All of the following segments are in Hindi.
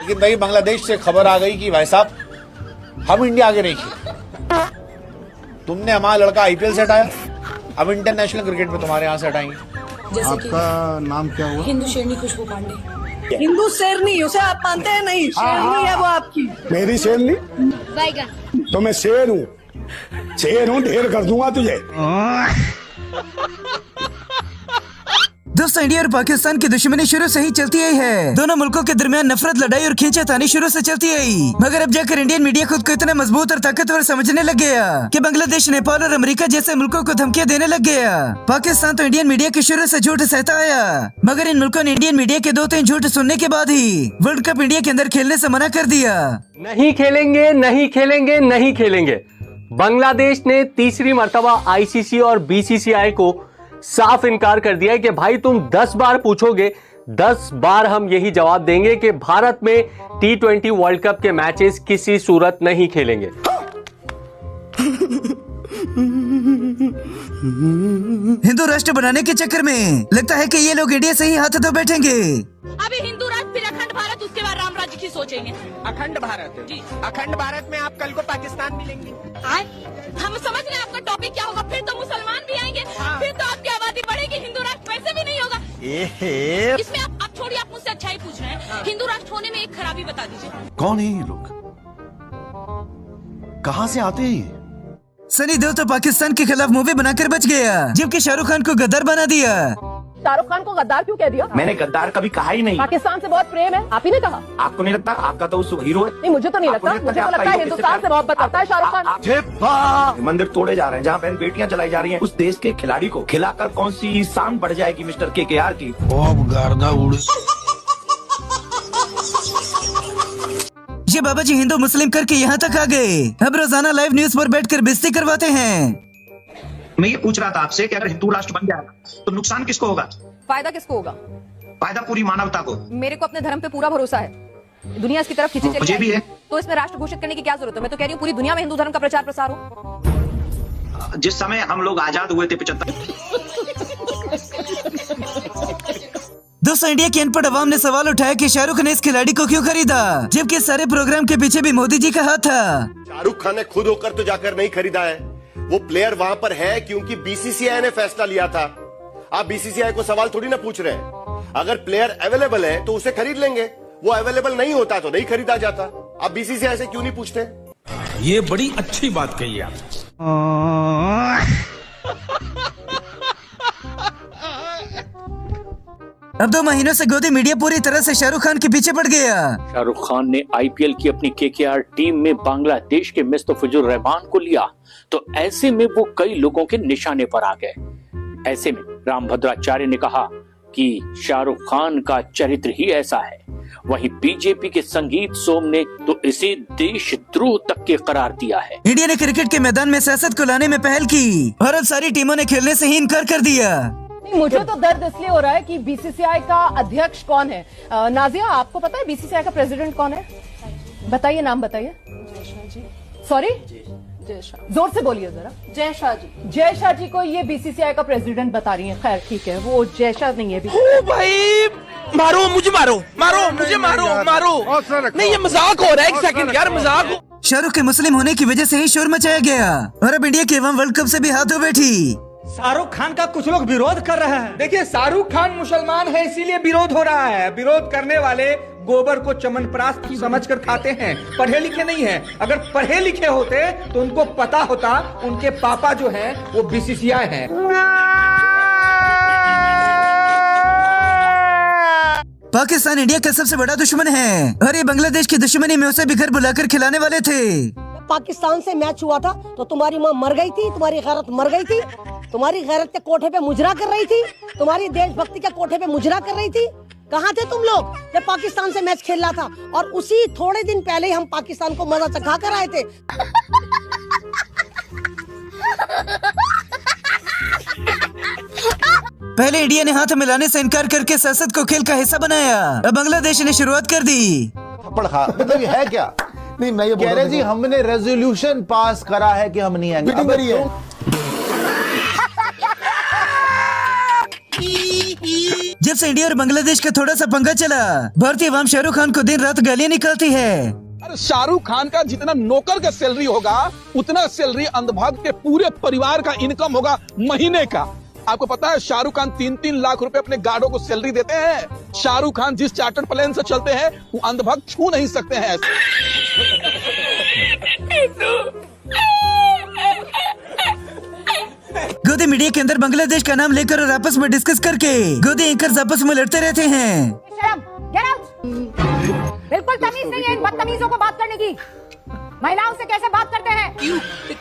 लेकिन भाई बांग्लादेश से खबर आ गई कि भाई साहब हम इंडिया आगे नहीं खेले, तुमने हमारा लड़का आईपीएल से हटाया, अब इंटरनेशनल क्रिकेट में तुम्हारे यहाँ से हटाएंगे। आपका नाम क्या हुआ? हिंदू शेरनी खुशबू पांडे। हिंदू शेरनी, उसे आप मानते हैं नहीं? शेरनी है वो आपकी। मेरी शेरनी? बैगन। तो मैं शेर हूँ, शेर हूँ, ढेर कर दूंगा तुझे। दोस्तों, इंडिया और पाकिस्तान की दुश्मनी शुरू से ही चलती आई है। दोनों मुल्कों के दरमियान नफरत, लड़ाई और खींचातानी शुरू से चलती आई, मगर अब जाकर इंडियन मीडिया खुद को इतना मजबूत और ताकतवर समझने लग गया कि बांग्लादेश, नेपाल और अमेरिका जैसे मुल्कों को धमकियां देने लग गया। पाकिस्तान तो इंडियन मीडिया के शुरू से झूठ सहता आया, मगर इन मुल्कों ने इंडियन मीडिया के 2-3 झूठ सुनने के बाद ही वर्ल्ड कप इंडिया के अंदर खेलने से मना कर दिया। नहीं खेलेंगे, नहीं खेलेंगे, नहीं खेलेंगे। बांग्लादेश ने तीसरी मर्तबा आईसीसी और बीसीसीआई को साफ इनकार कर दिया है कि भाई तुम 10 बार पूछोगे, 10 बार हम यही जवाब देंगे कि भारत में T20 वर्ल्ड कप के मैचेस किसी सूरत नहीं खेलेंगे। हिंदू राष्ट्र बनाने के चक्कर में लगता है कि ये लोग इंडिया से ही हाथ धो बैठेंगे। अभी हिंदू राष्ट्र, फिर अखंड भारत, उसके बाद राम राज्य की सोचेंगे। अखंड भारत जी, अखंड भारत में आप कल को पाकिस्तान मिलेंगे। हम समझ रहे हैं आपका टॉपिक क्या होगा। फिर तो मुसलमान भी आएंगे, फिर तो आपकी आबादी बढ़ेगी, हिंदू राष्ट्र वैसे भी नहीं होगा। इसमें आप छोड़िए, आप मुझसे अच्छा ही पूछ रहे हैं। हिंदू राष्ट्र होने में एक खराबी बता दीजिए। कौन है ये लोग, कहाँ से आते हैं? सनी देओल तो पाकिस्तान के खिलाफ मूवी बनाकर बच गया, जबकि शाहरुख खान को गद्दार बना दिया। शाहरुख खान को गद्दार क्यों कह दिया? मैंने गद्दार कभी कहा ही नहीं। पाकिस्तान से बहुत प्रेम है, आप ही ने कहा। आपको नहीं लगता? आपका तो उस हीरो है। नहीं, मुझे तो नहीं लगता। मुझे तो लगता है हिंदुस्तान से मोहब्बत करता है शाहरुख खान। मंदिर तोड़े जा रहे हैं, जहाँ बहन बेटियां जलाई जा रही हैं, उस देश के खिलाड़ी को खिलाकर कौन सी शान बढ़ जाएगी मिस्टर KKR की? ये बाबा जी हिंदू मुस्लिम करके यहाँ तक आ गए, अब रोजाना लाइव न्यूज पर बैठकर बेइज्जती करवाते हैं। मैं ये पूछ रहा था आपसे कि अगर हिंदू राष्ट्र बन जाएगा तो नुकसान किसको होगा? फायदा किसको होगा? फायदा पूरी मानवता को। मेरे को अपने धर्म पे पूरा भरोसा है, दुनिया इसकी तरफ खींची चली मुझे भी है। तो इसमें राष्ट्र घोषित करने की क्या जरूरत है? मैं तो कह रही हूँ पूरी दुनिया में हिंदू धर्म का प्रचार प्रसार हो। जिस समय हम लोग आजाद हुए थे 75। दोस्तों, इंडिया के अनपढ़ अवाम ने सवाल उठाया कि शाहरुख ने इस खिलाड़ी को क्यों खरीदा, जबकि सारे प्रोग्राम के पीछे भी मोदी जी का हाथ था। शाहरुख खान ने खुद होकर तो जाकर नहीं खरीदा है, वो प्लेयर वहां पर है क्योंकि बीसीसीआई ने फैसला लिया था। आप बीसीसीआई को सवाल थोड़ी ना पूछ रहे हैं। अगर प्लेयर अवेलेबल है तो उसे खरीद लेंगे, वो अवेलेबल नहीं होता तो नहीं खरीदा जाता। आप बीसीसीआई से क्यों नहीं पूछते? ये बड़ी अच्छी बात कही आप। अब 2 महीनों से गोदी मीडिया पूरी तरह से शाहरुख खान के पीछे पड़ गया। शाहरुख खान ने आईपीएल की अपनी KKR टीम में बांग्लादेश के मुस्तफिजुर रहमान को लिया, तो ऐसे में वो कई लोगों के निशाने पर आ गए। ऐसे में रामभद्राचार्य ने कहा कि शाहरुख खान का चरित्र ही ऐसा है। वहीं बीजेपी के संगीत सोम ने तो इसे देशद्रोह तक के करार दिया है। इंडिया ने क्रिकेट के मैदान में सियासत को लाने में पहल की और अब सारी टीमों ने खेलने से ही इनकार कर दिया। मुझे तो दर्द इसलिए हो रहा है कि बीसीसीआई का अध्यक्ष कौन है? नाजिया, आपको पता है बीसीसीआई का प्रेसिडेंट कौन है? बताइए, नाम बताइए। सॉरी, जोर से बोलिए जरा। जय शाह जी। जय शाह जी को ये बीसीसीआई का प्रेसिडेंट बता रही हैं। खैर ठीक है, वो जय शाह नहीं है। ओ भाई, मारो मुझे, मारो मारो मुझे, मारो मारो। नहीं, ये मजाक हो रहा है। एक सेकंड यार, मजाक। शाहरुख के मुस्लिम होने की वजह से ही शोर मचाया गया और अब इंडिया की अवाम वर्ल्ड कप से भी हाथ धो बैठी। शाहरुख खान का कुछ लोग विरोध कर रहे हैं। देखिए, शाहरुख खान मुसलमान है, इसीलिए विरोध हो रहा है। विरोध करने वाले गोबर को चमनप्राश समझकर खाते हैं, पढ़े लिखे नहीं है। अगर पढ़े लिखे होते तो उनको पता होता उनके पापा जो हैं वो बीसीसीआई हैं। पाकिस्तान इंडिया का सबसे बड़ा दुश्मन है और ये बांग्लादेश की दुश्मनी में उसे भी घर बुलाकर खिलाने वाले थे। पाकिस्तान से मैच हुआ था तो तुम्हारी माँ मर गई थी, तुम्हारी गैरत मर गई थी, तुम्हारी गैरत के कोठे पे मुजरा कर रही थी, तुम्हारी देशभक्ति के कोठे पे मुजरा कर रही थी। कहाँ थे तुम लोग जब पाकिस्तान से मैच खेल रहा था? और उसी थोड़े दिन पहले ही हम पाकिस्तान को मजा चखा कर आए थे। पहले इंडिया ने हाथ मिलाने से इनकार करके सियासत को खेल का हिस्सा बनाया, अब बांग्लादेश ने शुरुआत कर दी। मतलब ये है क्या? नहीं, मैं ये कह रहे जी हमने रेजोल्यूशन पास करा है कि हम नहीं आएंगे। जब से इंडिया और बांग्लादेश का थोड़ा सा पंगा चला, भारतीय अवाम शाहरुख खान को दिन रात गालियां निकालती है। अरे शाहरुख खान का जितना नौकर का सैलरी होगा उतना सैलरी अंधभक्त के पूरे परिवार का इनकम होगा महीने का। आपको पता है शाहरुख खान 3-3 लाख रुपए अपने गार्डों को सैलरी देते हैं। शाहरुख खान जिस चार्टर्ड प्लेन से चलते हैं वो अंधभक्त छू नहीं सकते हैं। गोदी मीडिया के अंदर बांग्लादेश का नाम लेकर और आपस में डिस्कस करके गोदी एंकर्स आपस में लड़ते रहते हैं। बिल्कुल तमीज नहीं है इन बदतमीजों को बात करने की। महिलाओं से कैसे बात करते हैं? क्यों?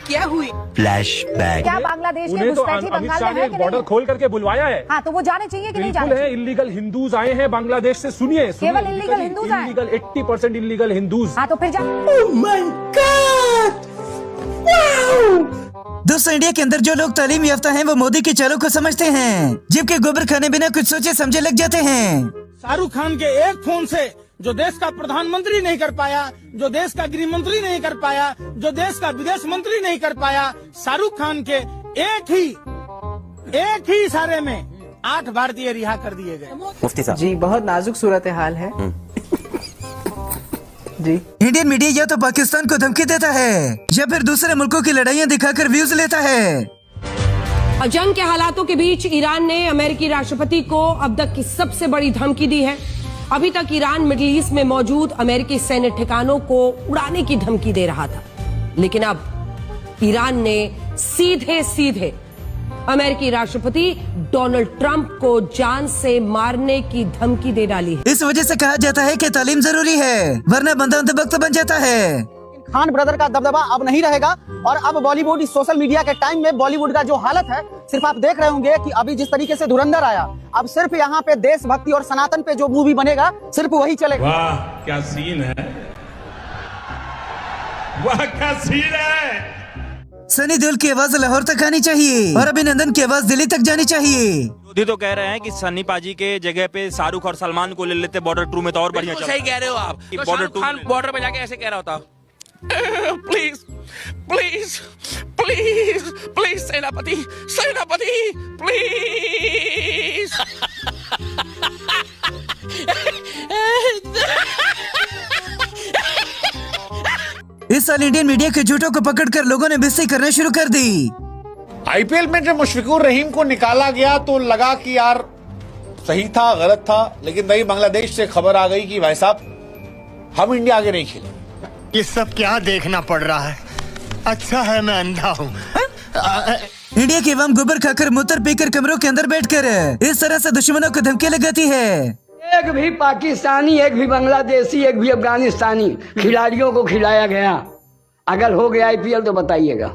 क्या हुई? फ्लैशबैक। क्या बांग्लादेश के घुसपैठी बंगाल में है कि बॉर्डर खोल करके बुलवाया है। हाँ, तो वो जाने चाहिए कि नहीं जाने बिल्कुल है। चाहिए? इलीगल हिंदूज आए हैं बांग्लादेश से। सुनिए, केवल इलीगल हिंदूज आए? Illegal 80% illegal Hindus. हाँ, तो फिर जा। दोस्तों, इंडिया के अंदर जो लोग तालीम याफ्ता हैं वो मोदी के चालों को समझते हैं, जबकि गोबर खाने बिना कुछ सोचे समझे लग जाते हैं। शाहरुख खान के एक फोन से जो देश का प्रधानमंत्री नहीं कर पाया, जो देश का गृह मंत्री नहीं कर पाया, जो देश का विदेश मंत्री नहीं कर पाया, शाहरुख खान के एक ही इशारे में 8 भारतीय रिहा कर दिए गए। मुफ्ती साहब जी, बहुत नाजुक सूरत हाल है जी। इंडियन मीडिया या तो पाकिस्तान को धमकी देता है या फिर दूसरे मुल्कों की लड़ाइयाँ दिखाकर व्यूज लेता है। जंग के हालातों के बीच ईरान ने अमेरिकी राष्ट्रपति को अब तक की सबसे बड़ी धमकी दी है। अभी तक ईरान मिडिल ईस्ट में मौजूद अमेरिकी सैन्य ठिकानों को उड़ाने की धमकी दे रहा था, लेकिन अब ईरान ने सीधे अमेरिकी राष्ट्रपति डोनाल्ड ट्रंप को जान से मारने की धमकी दे डाली है। इस वजह से कहा जाता है कि तालीम जरूरी है, वरना बंदा अंधभक्त बन जाता है। खान ब्रदर का दबदबा अब नहीं रहेगा और अब बॉलीवुड इस सोशल मीडिया के टाइम में बॉलीवुड का जो हालत है, सिर्फ आप देख रहे होंगे कि अभी जिस तरीके से धुरंधर आया, अब सिर्फ यहाँ पे देशभक्ति और सनातन पे जो मूवी बनेगा सिर्फ वही चलेगा। वाह क्या सीन है, वाह क्या सीन है। सनी देओल की आवाज लाहौर तक आनी चाहिए और अभिनंदन की आवाज दिल्ली तक जानी चाहिए। मोदी तो कह रहे हैं कि सन्नी पाजी के जगह पे शाहरुख और सलमान को ले लेते बॉर्डर 2 में तो और बढ़िया चलता। सही कह रहे हो आप। तो शाहरुख खान बॉर्डर पे जाके ऐसे कह रहा होता, प्लीज प्लीज प्लीज प्लीज सेनापति सेनापति प्लीज। इस साल इंडियन मीडिया के झूठों को पकड़कर लोगों ने बेइज्जती करना शुरू कर दी। आईपीएल में जब मुशफिकुर रहीम को निकाला गया तो लगा कि यार सही था गलत था, लेकिन वही बांग्लादेश से खबर आ गई कि भाई साहब हम इंडिया आगे नहीं खेले। ये सब क्या देखना पड़ रहा है? अच्छा है मैं अंधा हूँ। इंडिया की अवाम गोबर खाकर मूत्र पीकर कमरों के अंदर बैठकर इस तरह से दुश्मनों को धमकी लगाती है। एक भी पाकिस्तानी, एक भी बांग्लादेशी, एक भी अफगानिस्तानी खिलाड़ियों को खिलाया गया। अगर हो गया आईपीएल तो बताइएगा,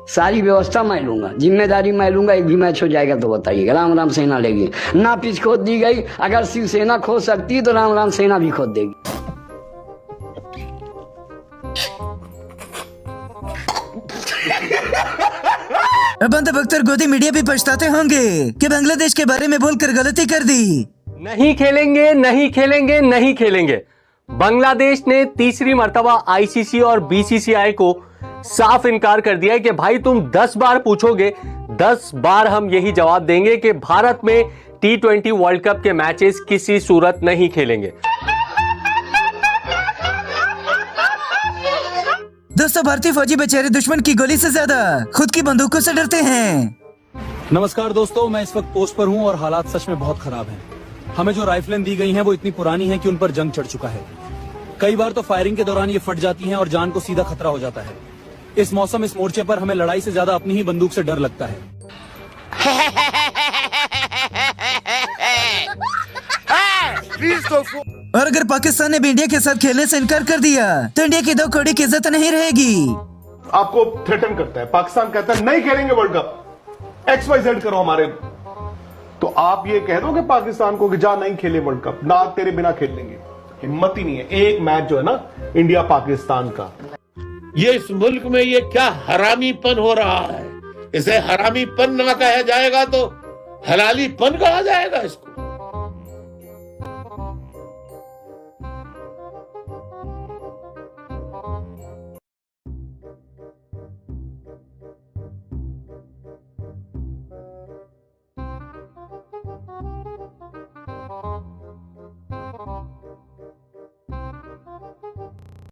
सारी व्यवस्था मैं लूंगा, जिम्मेदारी मैं लूंगा। एक भी मैच हो जाएगा तो बताइएगा, राम राम सेना लेगी। ना पिच खोद दी गई, अगर शिवसेना खोद सकती है तो राम राम सेना भी खोद देगी। अब अंधभक्त और गोदी मीडिया भी पछताते होंगे कि बांग्लादेश के बारे में बोलकर गलती कर दी। नहीं खेलेंगे नहीं खेलेंगे नहीं खेलेंगे। बांग्लादेश ने तीसरी मर्तबा आईसीसी और बीसीसीआई को साफ इनकार कर दिया है कि भाई तुम 10 बार पूछोगे, 10 बार हम यही जवाब देंगे कि भारत में T20 वर्ल्ड कप के मैचेस किसी सूरत नहीं खेलेंगे। दोस्तों, भारतीय फौजी बेचारे दुश्मन की गोली से ज्यादा खुद की बंदूकों से डरते हैं। नमस्कार दोस्तों, मैं इस वक्त पोस्ट पर हूं और हालात सच में बहुत खराब हैं। हमें जो राइफलें दी गई हैं वो इतनी पुरानी हैं कि उन पर जंग चढ़ चुका है। कई बार तो फायरिंग के दौरान ये फट जाती हैं और जान को सीधा खतरा हो जाता है। इस मौसम, इस मोर्चे पर हमें लड़ाई से ज्यादा अपनी ही बंदूक से डर लगता है। और अगर पाकिस्तान ने भी इंडिया के साथ खेलने से इनकार कर दिया तो इंडिया की 2 कौड़ी की इज्जत नहीं रहेगी। आपको थ्रेटन करता है, पाकिस्तान कहता है नहीं खेलेंगे वर्ल्ड कप, XYZ करो हमारे, तो आप ये कह दोगे पाकिस्तान को कि जा नहीं खेले वर्ल्ड कप, ना तेरे बिना खेल लेंगे। हिम्मत ही नहीं है। एक मैच जो है ना इंडिया पाकिस्तान का, ये इस मुल्क में ये क्या हरामीपन हो रहा है। इसे हरामीपन ना कहा जाएगा तो हलालीपन कहा जाएगा इसको।